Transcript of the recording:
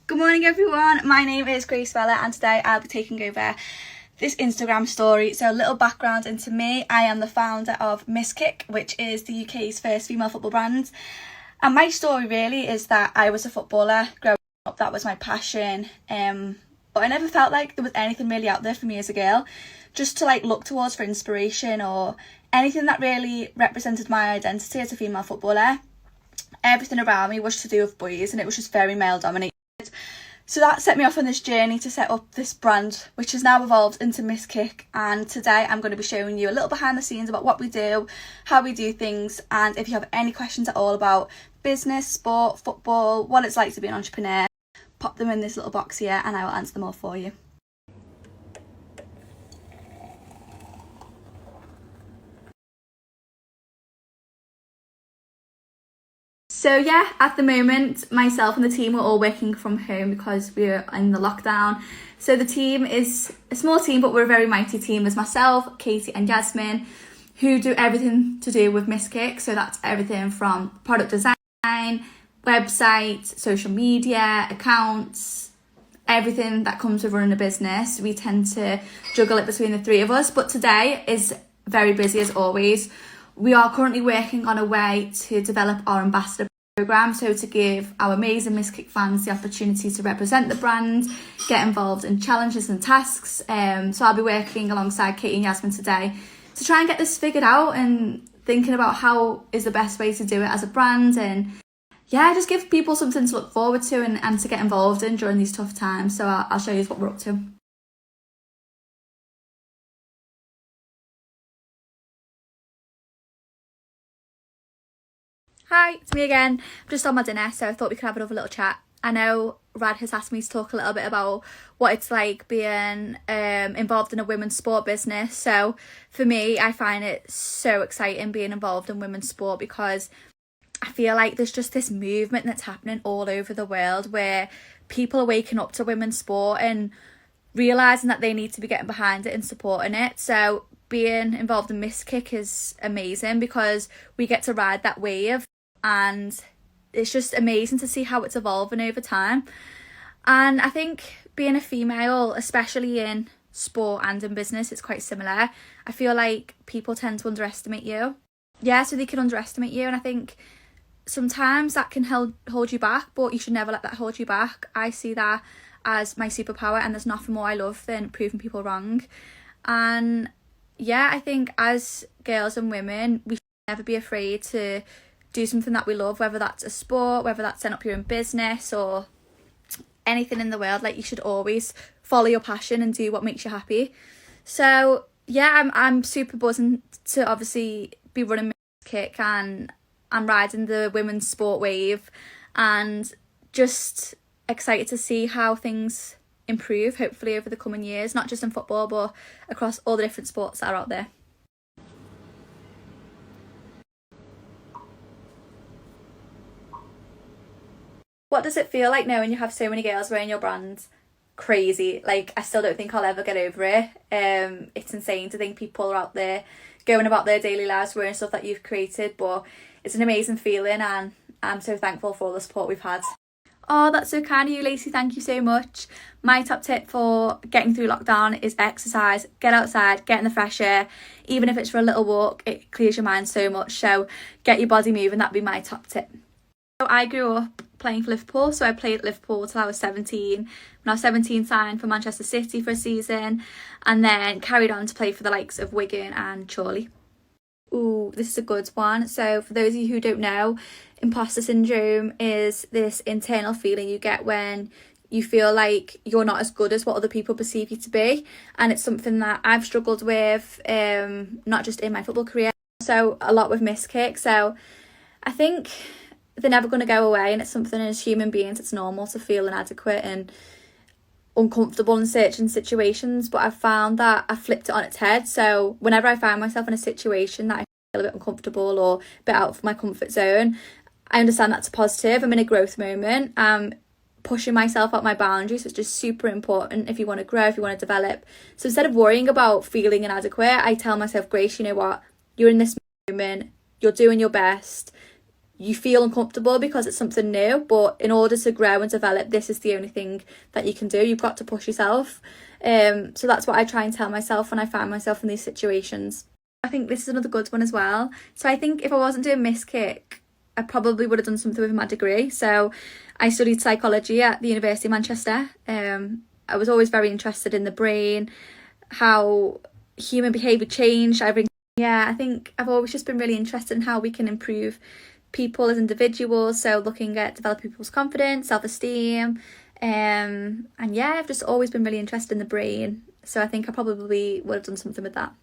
Good morning everyone, my name is Vella and today I'll be taking over this Instagram story. So a little background into me: I am the founder of Miss Kick, which is the UK's first female football brand. And my story really is that I was a footballer growing up, that was my passion. But I never felt like there was anything really out there for me as a girl, just to look towards for inspiration or anything that really represented my identity as a female footballer. Everything around me was to do with boys and it was just very male dominated. So that set me off on this journey to set up this brand, which has now evolved into Miss Kick. And today I'm going to be showing you a little behind the scenes about what we do, how we do things, and if you have any questions at all about business, sport, football, what it's like to be an entrepreneur, pop them in this little box here and I will answer them all for you. So yeah, at the moment, myself and the team are all working from home because we're in the lockdown. So the team is a small team, but we're a very mighty team. There's myself, Katie and Yasmin, who do everything to do with Miss Kick. So that's everything from product design, website, social media, accounts, everything that comes with running a business. We tend to juggle it between the three of us, but today is very busy as always. We are currently working on a way to develop our ambassador program, so to give our amazing Miss Kick fans the opportunity to represent the brand, get involved in challenges and tasks. So I'll be working alongside Katie and Yasmin today to try and get this figured out and thinking about how is the best way to do it as a brand, and yeah, just give people something to look forward to and to get involved in during these tough times. So I'll show you what we're up to. Hi, it's me again. I'm just on my dinner, so I thought we could have another little chat. I know Rad has asked me to talk a little bit about what it's like being involved in a women's sport business. So for me, I find it so exciting being involved in women's sport because I feel like there's just this movement that's happening all over the world where people are waking up to women's sport and realising that they need to be getting behind it and supporting it. So being involved in Miss Kick is amazing because we get to ride that wave, and it's just amazing to see how it's evolving over time. And I think being a female, especially in sport and in business, it's quite similar. I feel like people tend to underestimate you. Yeah, so they can underestimate you, and I think sometimes that can hold you back, but you should never let that hold you back. I see that as my superpower, and there's nothing more I love than proving people wrong. And yeah, I think as girls and women, we should never be afraid to do something that we love, whether that's a sport, whether that's setting up your own business or anything in the world. You should always follow your passion and do what makes you happy. So yeah, I'm super buzzing to obviously be running Miss Kick, and I'm riding the women's sport wave and just excited to see how things improve, hopefully over the coming years, not just in football but across all the different sports that are out there. What does it feel like knowing you have so many girls wearing your brand? Crazy. I still don't think I'll ever get over it. It's insane to think people are out there going about their daily lives wearing stuff that you've created, but it's an amazing feeling and I'm so thankful for all the support we've had. Oh, that's so kind of you, Lacey. Thank you so much. My top tip for getting through lockdown is exercise. Get outside, get in the fresh air. Even if it's for a little walk, it clears your mind so much. So get your body moving. That'd be my top tip. So I grew up playing for Liverpool. So I played at Liverpool till I was 17. When I was 17, signed for Manchester City for a season and then carried on to play for the likes of Wigan and Chorley. Ooh, this is a good one. So for those of you who don't know, imposter syndrome is this internal feeling you get when you feel like you're not as good as what other people perceive you to be. And it's something that I've struggled with, not just in my football career, so a lot with Miss Kick. So I think they're never going to go away, and it's something as human beings it's normal to feel inadequate and uncomfortable in certain situations, but I've found that I've flipped it on its head. So whenever I find myself in a situation that I feel a bit uncomfortable or a bit out of my comfort zone, I understand that's a positive. I'm in a growth moment. I'm pushing myself out my boundaries, which is super important if you want to grow, if you want to develop. So instead of worrying about feeling inadequate, I tell myself, Grace, you know what, you're in this moment, you're doing your best, you feel uncomfortable because it's something new, but in order to grow and develop, this is the only thing that you can do. You've got to push yourself. So that's what I try and tell myself when I find myself in these situations. I think this is another good one as well. So I think if I wasn't doing Miss Kick, I probably would have done something with my degree. So I studied psychology at the University of Manchester. I was always very interested in the brain, how human behaviour changed. I think I've always just been really interested in how we can improve people as individuals, so looking at developing people's confidence, self-esteem, and yeah, I've just always been really interested in the brain, so I think I probably would have done something with that.